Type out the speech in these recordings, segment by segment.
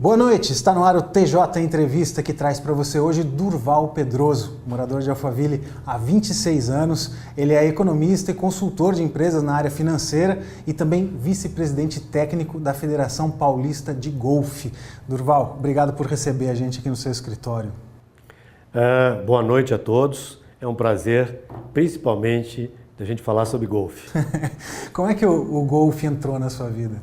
Boa noite, está no ar o TJ Entrevista, que traz para você hoje Durval Pedroso, morador de Alphaville há 26 anos. Ele é economista e consultor de empresas na área financeira e também vice-presidente técnico da Federação Paulista de Golfe. Durval, obrigado por receber a gente aqui no seu escritório. Boa noite a todos, é um prazer, principalmente, da gente falar sobre golfe. Como é que o golfe entrou na sua vida?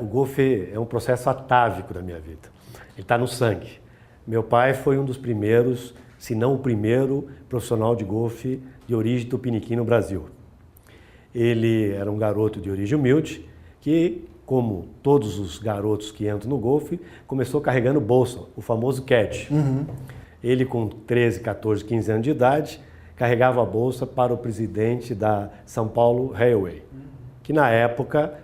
O golfe é um processo atávico da minha vida. Ele está no sangue. Meu pai foi um dos primeiros, se não o primeiro, profissional de golfe de origem tupiniquim no Brasil. Ele era um garoto de origem humilde que, como todos os garotos que entram no golfe, começou carregando bolsa, o famoso caddy. Ele, com 13, 14, 15 anos de idade, carregava a bolsa para o presidente da São Paulo Railway, que na época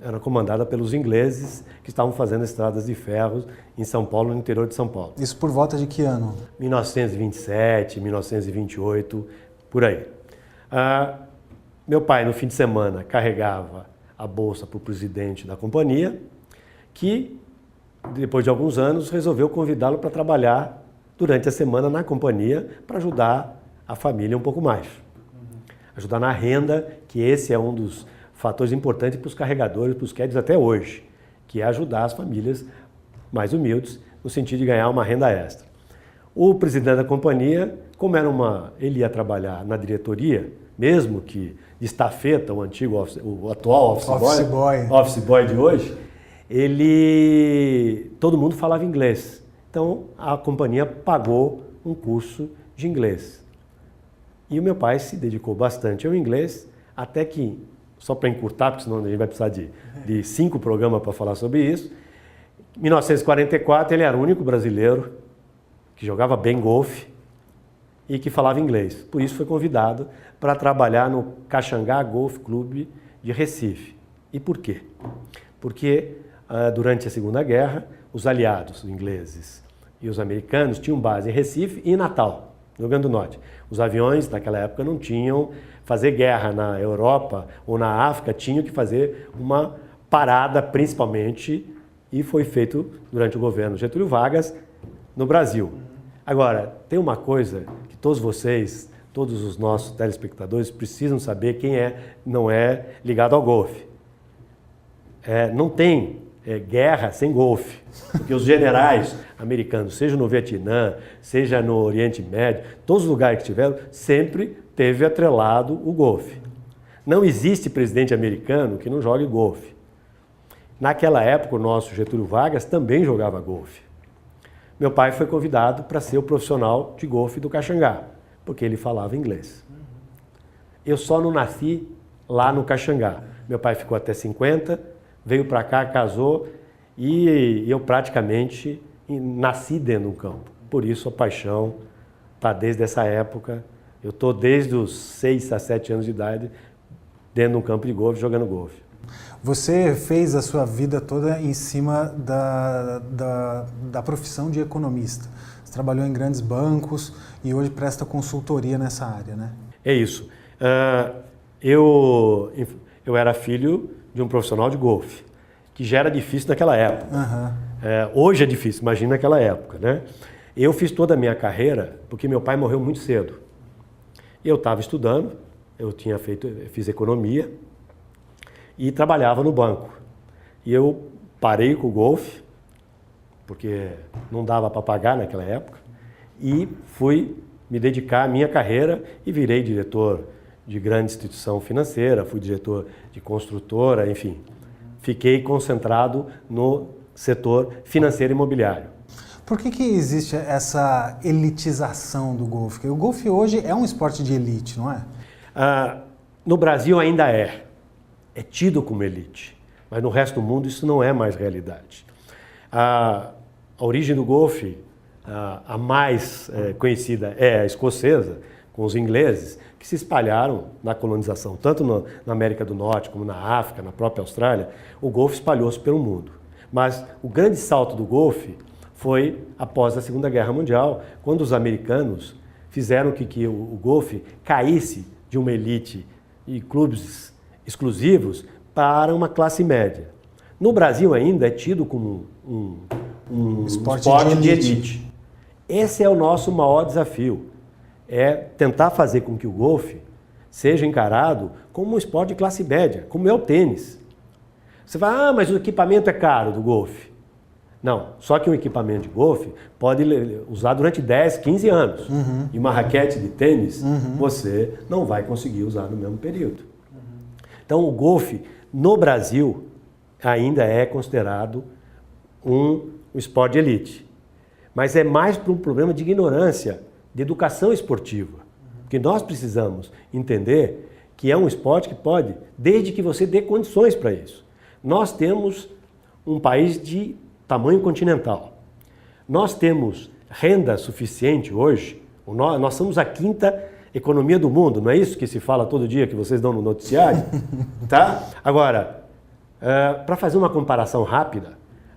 era comandada pelos ingleses que estavam fazendo estradas de ferro em São Paulo, no interior de São Paulo. Isso por volta de que ano? 1927, 1928, por aí. Meu pai, no fim de semana, carregava a bolsa para o presidente da companhia, que, depois de alguns anos, resolveu convidá-lo para trabalhar durante a semana na companhia para ajudar a família um pouco mais. Ajudar na renda, que esse é um dos fatores importantes para os carregadores, para os caddies até hoje, que é ajudar as famílias mais humildes no sentido de ganhar uma renda extra. O presidente da companhia, como ele ia trabalhar na diretoria, mesmo que de estafeta, o atual office boy de hoje, todo mundo falava inglês. Então a companhia pagou um curso de inglês. E o meu pai se dedicou bastante ao inglês, até que, só para encurtar, porque senão a gente vai precisar de 5 programas para falar sobre isso, em 1944 ele era o único brasileiro que jogava bem golfe e que falava inglês. Por isso foi convidado para trabalhar no Caxangá Golf Club de Recife. E por quê? Porque durante a Segunda Guerra, os aliados, os ingleses e os americanos, tinham base em Recife e em Natal, no Rio Grande do Norte. Os aviões naquela época não tinham fazer guerra na Europa ou na África, tinham que fazer uma parada principalmente, e foi feito durante o governo Getúlio Vargas no Brasil. Agora, tem uma coisa que todos vocês, todos os nossos telespectadores precisam saber, quem não é ligado ao golfe. Não tem guerra sem golfe, porque os generais americanos, seja no Vietnã, seja no Oriente Médio, todos os lugares que tiveram, sempre teve atrelado o golfe. Não existe presidente americano que não jogue golfe. Naquela época, o nosso Getúlio Vargas também jogava golfe. Meu pai foi convidado para ser o profissional de golfe do Caxangá, porque ele falava inglês. Eu só não nasci lá no Caxangá. Meu pai ficou até 50, veio para cá, casou, e eu praticamente nasci dentro do campo. Por isso a paixão está desde essa época. Eu estou desde os 6 a 7 anos de idade dentro de um campo de golfe, jogando golfe. Você fez a sua vida toda em cima da profissão de economista. Você trabalhou em grandes bancos e hoje presta consultoria nessa área, né? É isso. Eu era filho de um profissional de golfe, que já era difícil naquela época. Hoje é difícil, imagina naquela época, né? Eu fiz toda a minha carreira porque meu pai morreu muito cedo. Eu estava estudando, fiz economia e trabalhava no banco. E eu parei com o golfe, porque não dava para pagar naquela época, e fui me dedicar à minha carreira e virei diretor de grande instituição financeira, fui diretor de construtora, enfim. Fiquei concentrado no setor financeiro e imobiliário. Por que existe essa elitização do golfe? Porque o golfe hoje é um esporte de elite, não é? No Brasil ainda é tido como elite, mas no resto do mundo isso não é mais realidade. A origem do golfe, a mais conhecida é a escocesa, com os ingleses, que se espalharam na colonização, tanto na América do Norte como na África, na própria Austrália. O golfe espalhou-se pelo mundo. Mas o grande salto do golfe foi após a Segunda Guerra Mundial, quando os americanos fizeram que o golfe caísse de uma elite e clubes exclusivos para uma classe média. No Brasil ainda é tido como um esporte de elite. Esse é o nosso maior desafio, é tentar fazer com que o golfe seja encarado como um esporte de classe média, como é o tênis. Você fala, mas o equipamento é caro do golfe. Não, só que um equipamento de golfe pode usar durante 10, 15 anos. E uma raquete de tênis, você não vai conseguir usar no mesmo período. Então o golfe, no Brasil, ainda é considerado um esporte de elite. Mas é mais por um problema de ignorância, de educação esportiva. Porque nós precisamos entender que é um esporte que pode, desde que você dê condições para isso. Nós temos um país de tamanho continental. Nós temos renda suficiente hoje, nós somos a 5ª economia do mundo, não é isso que se fala todo dia, que vocês dão no noticiário? Tá? Agora, para fazer uma comparação rápida,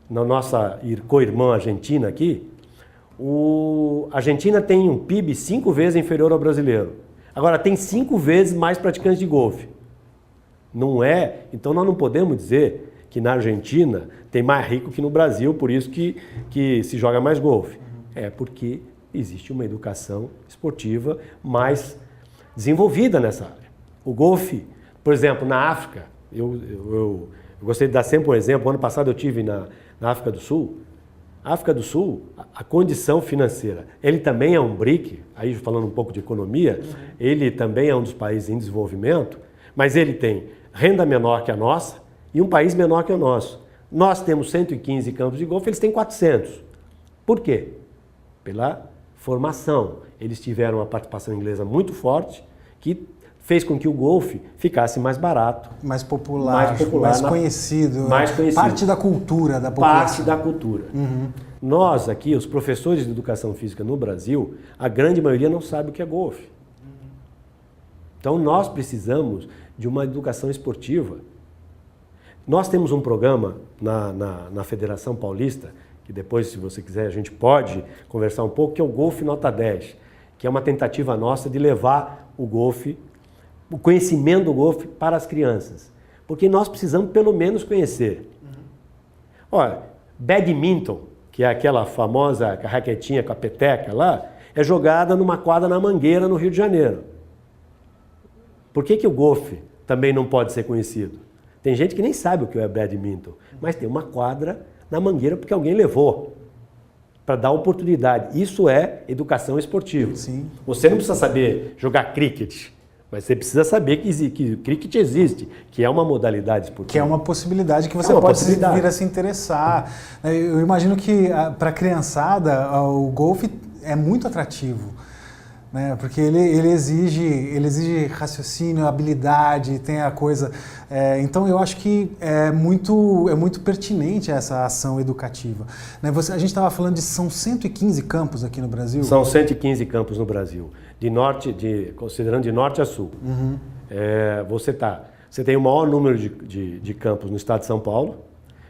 na nossa co-irmã Argentina aqui, a Argentina tem um PIB 5 vezes inferior ao brasileiro. Agora, tem 5 vezes mais praticantes de golfe. Não é? Então, nós não podemos dizer que na Argentina tem mais rico que no Brasil, por isso que se joga mais golfe. É porque existe uma educação esportiva mais desenvolvida nessa área. O golfe, por exemplo, na África, eu gostaria de dar sempre um exemplo. Ano passado eu estive na África do Sul. A África do Sul, a condição financeira, ele também é um BRIC, aí falando um pouco de economia, ele também é um dos países em desenvolvimento, mas ele tem renda menor que a nossa e um país menor que o nosso. Nós temos 115 campos de golfe, eles têm 400. Por quê? Pela formação. Eles tiveram uma participação inglesa muito forte, que fez com que o golfe ficasse mais barato. Mais popular, mais conhecido. Parte da cultura da população. Parte da cultura. Nós aqui, os professores de educação física no Brasil, a grande maioria não sabe o que é golfe. Então nós precisamos de uma educação esportiva. Nós temos um programa na Federação Paulista, que depois, se você quiser, a gente pode conversar um pouco, que é o Golfe Nota 10, que é uma tentativa nossa de levar o golfe, o conhecimento do golfe para as crianças. Porque nós precisamos pelo menos conhecer. Olha, badminton, que é aquela famosa raquetinha com a peteca lá, é jogada numa quadra na Mangueira, no Rio de Janeiro. Por que o golfe também não pode ser conhecido? Tem gente que nem sabe o que é badminton, mas tem uma quadra na Mangueira porque alguém levou para dar oportunidade. Isso é educação esportiva. Sim. Você não precisa saber jogar cricket, mas você precisa saber que cricket existe, que é uma modalidade esportiva. Que é uma possibilidade que você pode vir a se interessar. Eu imagino que para a criançada o golfe é muito atrativo. Né? Porque ele exige raciocínio, habilidade, tem a coisa... então eu acho que é muito pertinente essa ação educativa. Né? A gente estava falando são 115 campos aqui no Brasil? São 115 campos no Brasil, considerando de norte a sul. Você tem o maior número de campos no estado de São Paulo.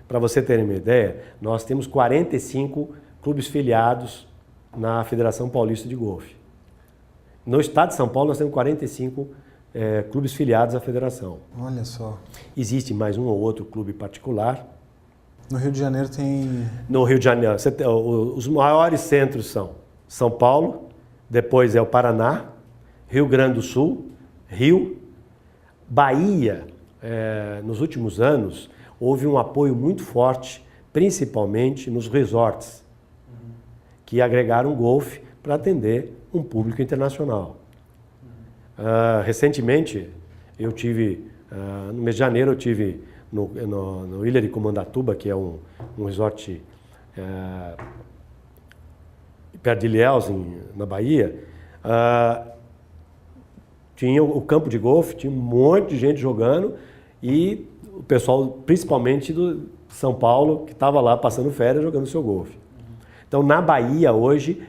Para você ter uma ideia, nós temos 45 clubes filiados na Federação Paulista de Golfe. No estado de São Paulo, nós temos 45 clubes filiados à federação. Olha só. Existe mais um ou outro clube particular. No Rio de Janeiro tem... No Rio de Janeiro, os maiores centros são São Paulo, depois é o Paraná, Rio Grande do Sul, Rio, Bahia. Nos últimos anos, houve um apoio muito forte, principalmente nos resorts, que agregaram golfe para atender um público internacional. Recentemente, eu tive, no mês de janeiro, eu tive no Ilha de Comandatuba, que é um resort perto de Ilhéus, na Bahia. Tinha o campo de golfe, tinha um monte de gente jogando e o pessoal, principalmente do São Paulo, que estava lá passando férias jogando seu golfe. Então, na Bahia, hoje,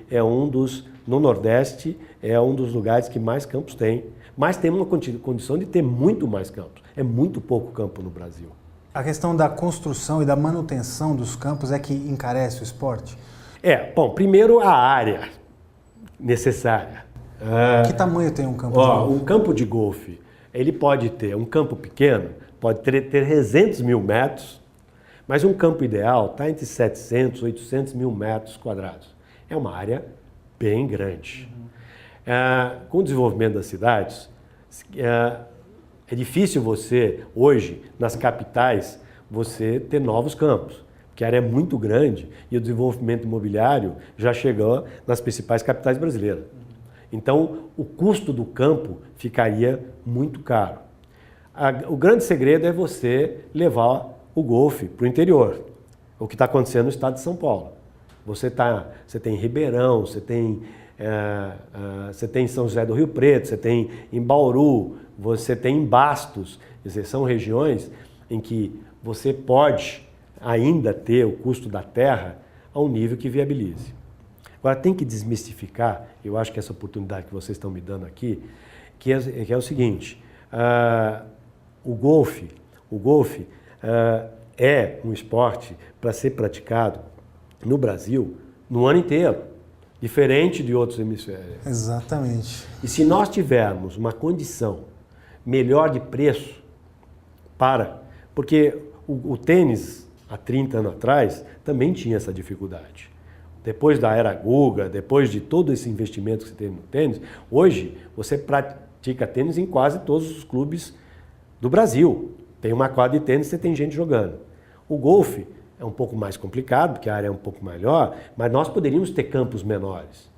no Nordeste, é um dos lugares que mais campos tem, mas tem uma condição de ter muito mais campos. É muito pouco campo no Brasil. A questão da construção e da manutenção dos campos é que encarece o esporte? Bom, primeiro a área necessária. Que tamanho tem um campo de golfe? Um campo de golfe, ele pode ter um campo pequeno, pode ter 300 mil metros, Mas um campo ideal está entre 700 e 800 mil metros quadrados. É uma área bem grande. Com o desenvolvimento das cidades, é difícil você, hoje, nas capitais, você ter novos campos, porque a área é muito grande e o desenvolvimento imobiliário já chegou nas principais capitais brasileiras. Então, o custo do campo ficaria muito caro. O grande segredo é você levar o golfe para o interior, o que está acontecendo no estado de São Paulo. Você tem Ribeirão, você tem em São José do Rio Preto, você tem em Bauru, você tem em Bastos. Quer dizer, são regiões em que você pode ainda ter o custo da terra a um nível que viabilize. Agora, tem que desmistificar, eu acho que essa oportunidade que vocês estão me dando aqui, que é o seguinte, o golfe é um esporte para ser praticado no Brasil no ano inteiro, diferente de outros hemisférios. Exatamente. E se nós tivermos uma condição melhor de preço porque o tênis, há 30 anos atrás, também tinha essa dificuldade. Depois da era Guga, depois de todo esse investimento que você tem no tênis, hoje você pratica tênis em quase todos os clubes do Brasil. Tem uma quadra de tênis, você tem gente jogando. O golfe é um pouco mais complicado, porque a área é um pouco maior, mas nós poderíamos ter campos menores.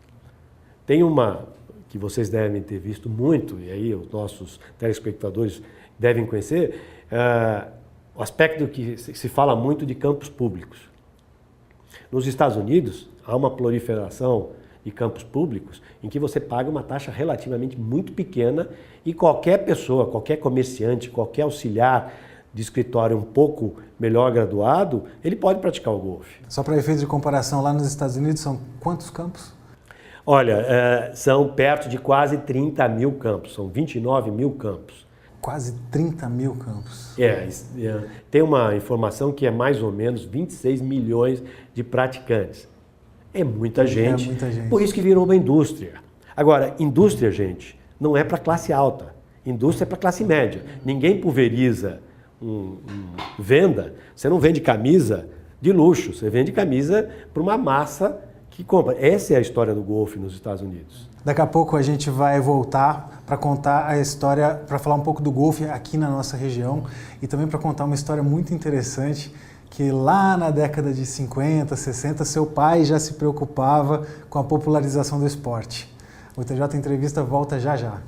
Tem uma que vocês devem ter visto muito, e aí os nossos telespectadores devem conhecer, o aspecto que se fala muito de campos públicos. Nos Estados Unidos, há uma proliferação de campos públicos em que você paga uma taxa relativamente muito pequena e qualquer pessoa, qualquer comerciante, qualquer auxiliar de escritório um pouco melhor graduado, ele pode praticar o golfe. Só para efeito de comparação, lá nos Estados Unidos são quantos campos? Olha, são perto de quase 30 mil campos, são 29 mil campos. Quase 30 mil campos. Tem uma informação que é mais ou menos 26 milhões de praticantes. É muita gente, por isso que virou uma indústria. Agora, indústria, gente, não é para classe alta, indústria é para classe média. Ninguém pulveriza venda, você não vende camisa de luxo, você vende camisa para uma massa que compra. Essa é a história do golfe nos Estados Unidos. Daqui a pouco a gente vai voltar para contar a história, para falar um pouco do golfe aqui na nossa região e também para contar uma história muito interessante que lá na década de 50, 60, seu pai já se preocupava com a popularização do esporte. O TJ Entrevista volta já já.